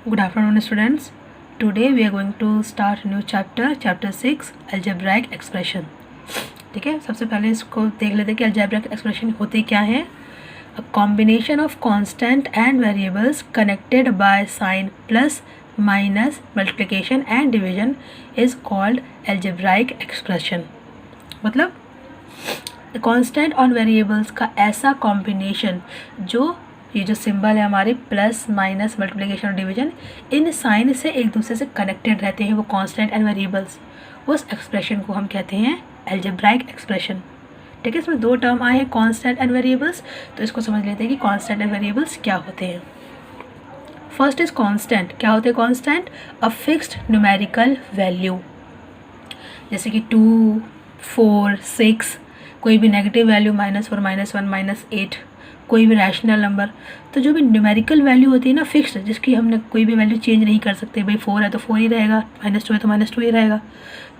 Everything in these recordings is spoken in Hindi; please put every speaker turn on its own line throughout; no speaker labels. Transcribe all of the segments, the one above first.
Good afternoon, students. Today we are going to start a new chapter, chapter 6, algebraic expression. ठीक है, सबसे पहले इसको देख लेते हैं कि algebraic expression होते क्या हैं. A combination of constant and variables connected by sign plus, minus, multiplication and division is called algebraic expression. मतलब constant और variables का ऐसा combination जो ये जो सिंबल है हमारे प्लस माइनस मल्टीप्लिकेशन और डिवीजन, इन साइन से एक दूसरे से कनेक्टेड रहते हैं वो कांस्टेंट एंड वेरिएबल्स, उस एक्सप्रेशन को हम कहते हैं एल्जेब्राइक एक्सप्रेशन. ठीक है, इसमें दो टर्म आए हैं कांस्टेंट एंड वेरिएबल्स, तो इसको समझ लेते हैं कि कांस्टेंट एंड वेरिएबल्स क्या होते हैं. First is constant. क्या होते हैं constant? A fixed numerical value, जैसे कि 2, 4, 6, कोई भी नेगेटिव वैल्यू -4, -1, -8, कोई भी रैशनल नंबर. तो जो भी न्यूमेरिकल वैल्यू होती है ना फिक्स्ड, जिसकी हमने कोई भी वैल्यू चेंज नहीं कर सकते, भाई 4 है तो 4 ही रहेगा, -2 है तो -2 ही रहेगा.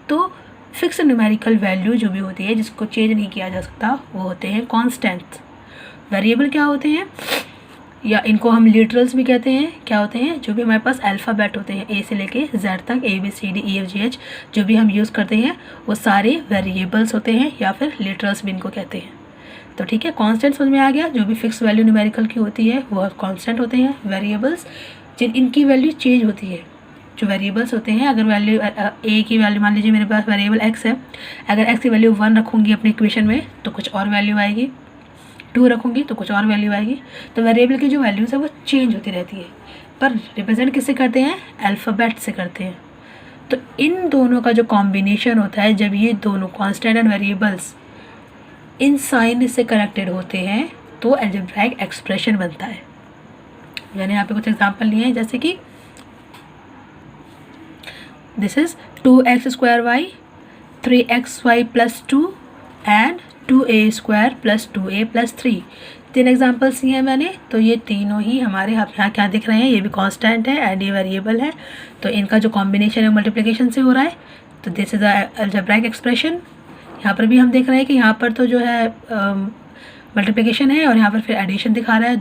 तो फिक्स्ड न्यूमेरिकल वैल्यू जो भी होती है जिसको चेंज नहीं किया जा सकता वो होते हैं कांस्टेंट्स. वेरिएबल क्या होते हैं, या इनको हम लिटरल्स भी कहते हैं. क्या होते हैं? जो भी हमारे पास अल्फ़ाबेट होते हैं A से लेके Z तक, ABCDEFGH जो भी हम यूज़ करते हैं वो सारे वेरिएबल्स होते हैं, या फिर लिटरल्स भी इनको कहते हैं. तो ठीक है, कांस्टेंट समझ में आ गया. जो भी फिक्स वैल्यू न्यूमेरिकल की होती है वह कांस्टेंट होते हैं. वेरिएबल्स जिन इनकी वैल्यू चेंज होती है, जो वेरिएबल्स होते हैं, अगर वैल्यू A की वैल्यू, मान लीजिए मेरे पास वेरिएबल x है, अगर x की वैल्यू 1 रखूँगी अपनी इक्वेशन में तो कुछ और वैल्यू आएगी, 2 रखूँगी तो कुछ और वैल्यू आएगी. तो वेरिएबल की जो वैल्यूज़ है वो चेंज होती रहती है, पर रिप्रेजेंट किससे करते हैं? अल्फ़ाबेट से करते हैं. तो इन दोनों का जो कॉम्बिनेशन होता है, जब ये दोनों constant and variables in sign से कनेक्टेड होते हैं तो एल्जेब्राइक एक्सप्रेशन बनता है. मैंने यहाँ पे कुछ एग्जांपल लिए हैं, जैसे कि this is 2x² y, 3xy + 2 and 2a² + 2a + 3. 3 examples लिए हैं मैंने. तो ये तीनों ही हमारे यहाँ क्या दिख रहे हैं, ये भी कांस्टेंट है एंड ये वेरिएबल है. तो इनका जो कॉम्बिनेशन है मल्टीप्लिकेशन से हो रहा है, तो दिस इज एल्जेब्राइक एक्सप्रेशन. यहाँ पर भी हम देख रहे हैं कि यहाँ पर तो जो है मल्टीप्लिकेशन है और यहाँ पर फिर एडिशन दिखा रहा है.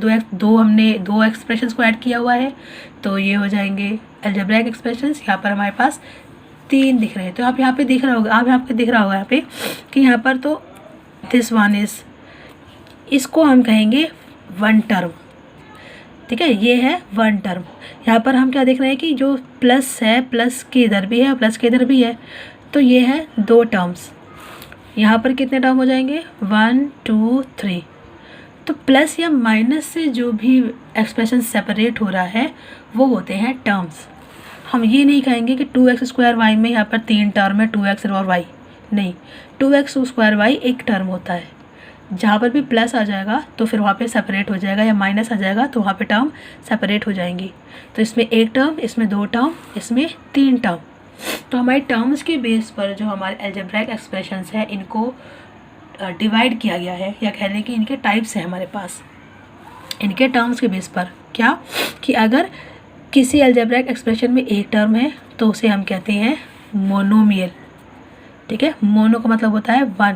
हमने दो एक्सप्रेशंस को ऐड किया हुआ है, तो ये हो जाएंगे एल्जेब्राइक एक्सप्रेशंस. यहाँ पर हमारे पास 3 दिख रहे हैं. तो आप यहाँ पे दिख रहा होगा, यहाँ पे कि यहाँ पर तो दिस वन इज, इसको हम कहेंगे 1 टर्म. ठीक है, ये है 1 टर्म. यहाँ पर हम क्या देख रहे हैं कि जो प्लस है, प्लस के इधर भी है, प्लस के इधर भी है, तो ये है 2 टर्म्स. यहाँ पर कितने टर्म हो जाएंगे? 1, 2, 3. तो प्लस या माइनस से जो भी एक्सप्रेशन सेपरेट हो रहा है वो होते हैं टर्म्स. हम ये नहीं कहेंगे कि 2x² y में यहाँ पर 3 टर्म है, 2x और y. नहीं, 2x² y एक टर्म होता है. जहाँ पर भी प्लस आ जाएगा तो फिर वहाँ पे सेपरेट हो जाएगा, या माइनस आ जाएगा तो वहाँ पे टर्म सेपरेट हो जाएंगी. तो इसमें 1 टर्म, इसमें 2 टर्म, इसमें 3 टर्म. तो हमारे टर्म्स के बेस पर जो हमारे एल्जेब्राइक एक्सप्रेशंस हैं इनको डिवाइड किया गया है, या कह लें कि इनके टाइप्स हैं हमारे पास. इनके टर्म्स के बेस पर क्या, कि अगर किसी एल्जेब्राइक एक्सप्रेशन में एक टर्म है तो उसे हम कहते हैं मोनोमियल. ठीक है, मोनो का मतलब होता है 1.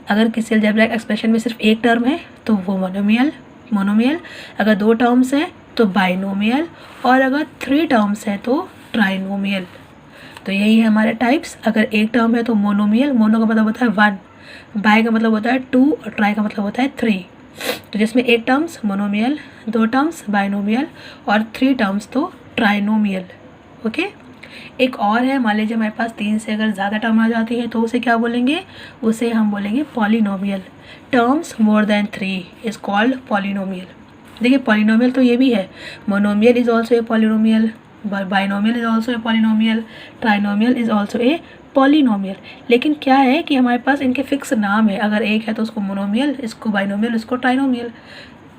अगर किसी एल्जेब्राइक एक्सप्रेशन में सिर्फ एक टर्म है तो वो मोनोमियल. अगर 2 टर्म्स हैं तो बाइनोमियल, और अगर 3 टर्म्स हैं तो ट्राइनोमियल. तो यही है हमारे टाइप्स. अगर एक टर्म है तो मोनोमियल, मोनो का मतलब होता है 1, बाई का मतलब होता है 2, और ट्राई का मतलब होता है 3. तो जिसमें एक टर्म्स मोनोमियल, 2 टर्म्स बाइनोमियल, और 3 टर्म्स तो ट्राइनोमियल. ओके. एक और है, मान लीजिए हमारे पास 3 से अगर ज़्यादा टर्म आ जाती है तो उसे क्या बोलेंगे? उसे हम बोलेंगे polynomial. Terms more than 3 is called polynomial. देखिए, पॉलिनोमियल तो ये भी है, monomial is also a polynomial, binomial is also a polynomial, trinomial is also a polynomial. लेकिन क्या है कि हमारे पास इनके फिक्स नाम है. अगर एक है तो उसको मोनोमियल, इसको बाइनोमियल, इसको ट्राइनोमियल.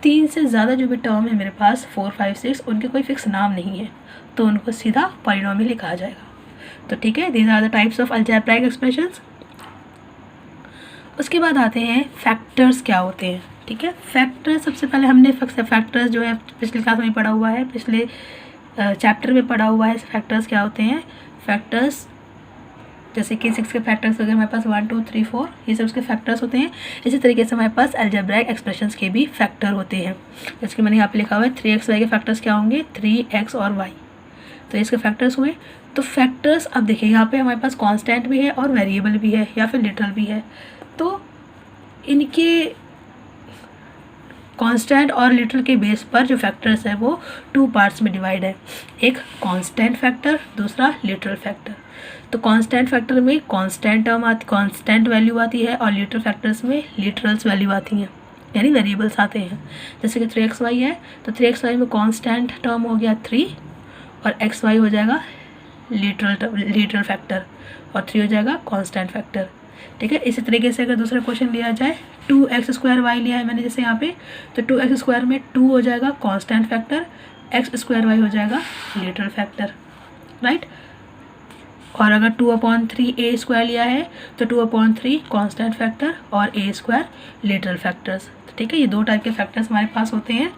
3 से ज़्यादा जो भी टर्म है मेरे पास, 4, 5, 6, उनके कोई फिक्स नाम नहीं है, तो उनको सीधा पॉलिनोमियल ही कहा जाएगा. तो ठीक है, these are the types of algebraic expressions. उसके बाद आते हैं फैक्टर्स क्या होते हैं. ठीक है, फैक्टर्स सबसे पहले हमने फैक्टर्स जो है पिछले क्लास में पढ़ा हुआ है, पिछले चैप्टर में पढ़ा हुआ है. फैक्टर्स क्या होते हैं? फैक्टर्स जैसे कि 6 के फैक्टर्स हो गए हमारे पास, 1, 2, 3, 4, ये सब उसके फैक्टर्स होते हैं. इसी तरीके से हमारे पास एल्जेब्राइक एक्सप्रेशंस के भी फैक्टर होते हैं. जैसे कि मैंने यहाँ पे लिखा हुआ है 3x y के फैक्टर्स क्या होंगे? 3x और y. तो इसके फैक्टर्स हुए। तो फैक्टर्स अब देखिए यहाँ पे हमारे पास कांस्टेंट भी है और वेरिएबल भी है या फिर लिटरल भी है। तो इनके कांस्टेंट और लिटरल के बेस पर जो फैक्टर्स है वो 2 पार्ट्स में डिवाइड है, एक कांस्टेंट फैक्टर, दूसरा लिटरल फैक्टर। तो कांस्टेंट फैक्टर में कांस्टेंट वैल्यू आती है और लिटरल फैक्टर्स में लिटरल्स वैल्यू आती हैं, यानी वेरिएबल्स आते हैं। जैसे कि 3xy है तो 3xy में कांस्टेंट टर्म हो गया 3 और xy हो जाएगा लिटरल फैक्टर और 3 हो जाएगा कांस्टेंट फैक्टर। ठीक है, इसी तरीके से अगर दूसरा क्वेश्चन लिया जाए 2x² लिया है मैंने जैसे यहाँ पे, तो 2x² में 2 हो जाएगा कांस्टेंट फैक्टर, x² हो जाएगा लिटरल फैक्टर, राइट। और अगर 2/3a² लिया है तो 2/3 कांस्टेंट फैक्टर और a² लिटरल फैक्टर्स। ठीक है, ये 2 टाइप के फैक्टर्स हमारे पास होते हैं।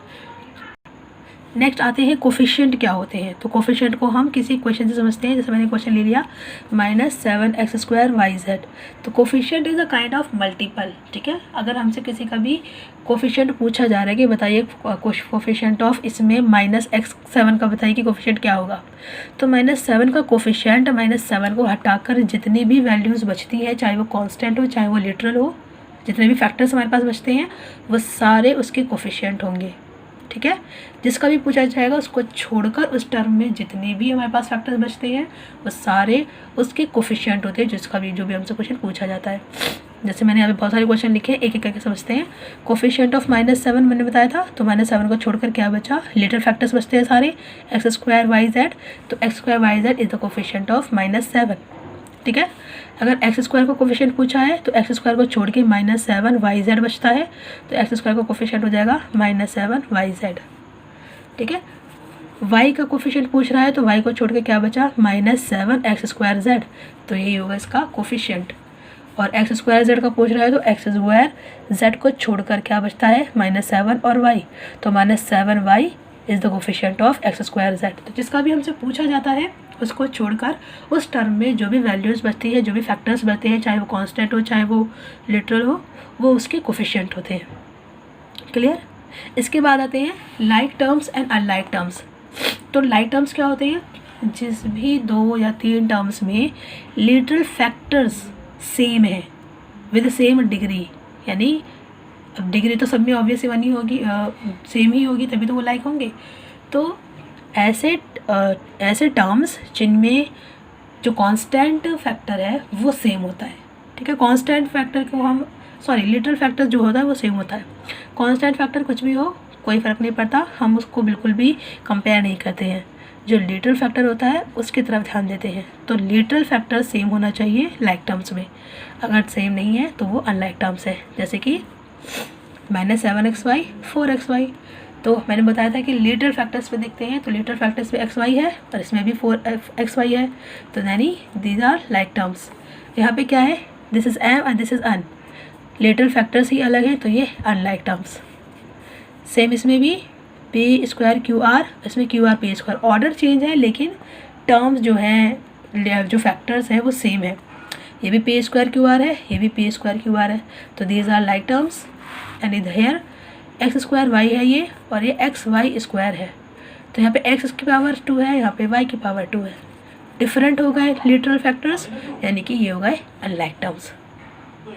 नेक्स्ट आते हैं कोफिशिएंट क्या होते हैं। तो कोफिशिएंट को हम किसी क्वेश्चन से समझते हैं। जैसे मैंने क्वेश्चन ले लिया -7x²yz, तो coefficient is a kind of multiple. ठीक है, अगर हमसे किसी का भी कोफिशिएंट पूछा जा रहा है कि बताइए कोफिशिएंट ऑफ इसमें -x7 का बताइए कि कोफिशिएंट क्या होगा, तो -7 का कोफिशिएंट -7 को हटाकर जितनी भी वैल्यूज़ बचती हैं, चाहे वो कांस्टेंट हो चाहे वो लिटरल हो, जितने भी फैक्टर्स हमारे पास बचते हैं वो सारे उसके कोफिशिएंट होंगे। ठीक है, जिसका भी पूछा जाएगा उसको छोड़कर उस टर्म में जितने भी हमारे पास फैक्टर्स बचते हैं वो सारे उसके कोफिशिएंट होते हैं, जिसका भी जो भी हमसे क्वेश्चन पूछा जाता है। जैसे मैंने यहाँ पे बहुत सारे क्वेश्चन लिखे हैं, एक एक करके समझते हैं। कोफिशिएंट ऑफ -7 मैंने बताया था, तो -7 को छोड़कर क्या बचा, लिटरल फैक्टर्स बचते हैं सारे, x²yz, तो x²yz is the coefficient of -7। ठीक है, अगर x² को कोफिशिएंट पूछा है तो x² को छोड़ के -7yz बचता है, तो x² का कोफिशिएंट हो जाएगा -7yz। ठीक है, y का कोफिशिएंट पूछ रहा है तो y को छोड़ के क्या बचा, -7x²z, तो यही होगा इसका कोफिशिएंट। और x² का पूछ रहा है तो x² को छोड़कर क्या बचता है, -7 और y, तो -7y is the coefficient of x²z। तो जिसका भी हमसे पूछा जाता है उसको छोड़कर उस टर्म में जो भी वैल्यूज़ बचती है, जो भी फैक्टर्स बचते हैं, चाहे वो कांस्टेंट हो चाहे वो लिटरल हो, वो उसके कोफिशिएंट होते हैं। क्लियर। इसके बाद आते हैं like terms and unlike terms. तो लाइक टर्म्स क्या होते हैं, जिस भी 2 या 3 टर्म्स में लिटरल फैक्टर्स सेम है विद सेम डिग्री, यानी अब डिग्री तो सब में ऑब्वियसली बनी होगी, सेम ही होगी, तभी तो वो लाइक होंगे। तो ऐसे टर्म्स जिनमें जो कांस्टेंट फैक्टर है वो सेम होता है। ठीक है, कांस्टेंट फैक्टर को हम लिटरल फैक्टर जो होता है वो सेम होता है। कांस्टेंट फैक्टर कुछ भी हो कोई फ़र्क नहीं पड़ता, हम उसको बिल्कुल भी कंपेयर नहीं करते हैं, जो लिटरल फैक्टर होता है उसकी तरफ ध्यान देते हैं। तो लिटरल फैक्टर सेम होना चाहिए लाइक टर्म्स में, अगर सेम नहीं है तो वो अनलाइक टर्म्स है। जैसे कि -7xy 4xy, तो मैंने बताया था कि लिटरल फैक्टर्स पे देखते हैं तो लिटरल फैक्टर्स पे xy है और इसमें भी 4xy है, तो यानी दीज आर लाइक टर्म्स। यहाँ पे क्या है, this is m and this is n, literal factors ही अलग हैं तो ये अनलाइक टर्म्स। सेम इसमें भी p² QR, इसमें QR p², ऑर्डर चेंज है लेकिन टर्म्स जो हैं, जो फैक्टर्स हैं वो सेम है। ये भी p² QR है, ये भी p² QR है, तो these are like terms. And इधर x²y है ये, और ये xy² है, तो यहाँ पे x की पावर 2 है, यहाँ पे y की पावर 2 है। डिफरेंट हो गए लिटरल फैक्टर्स, यानी कि ये हो गए अनलाइक टर्म्स।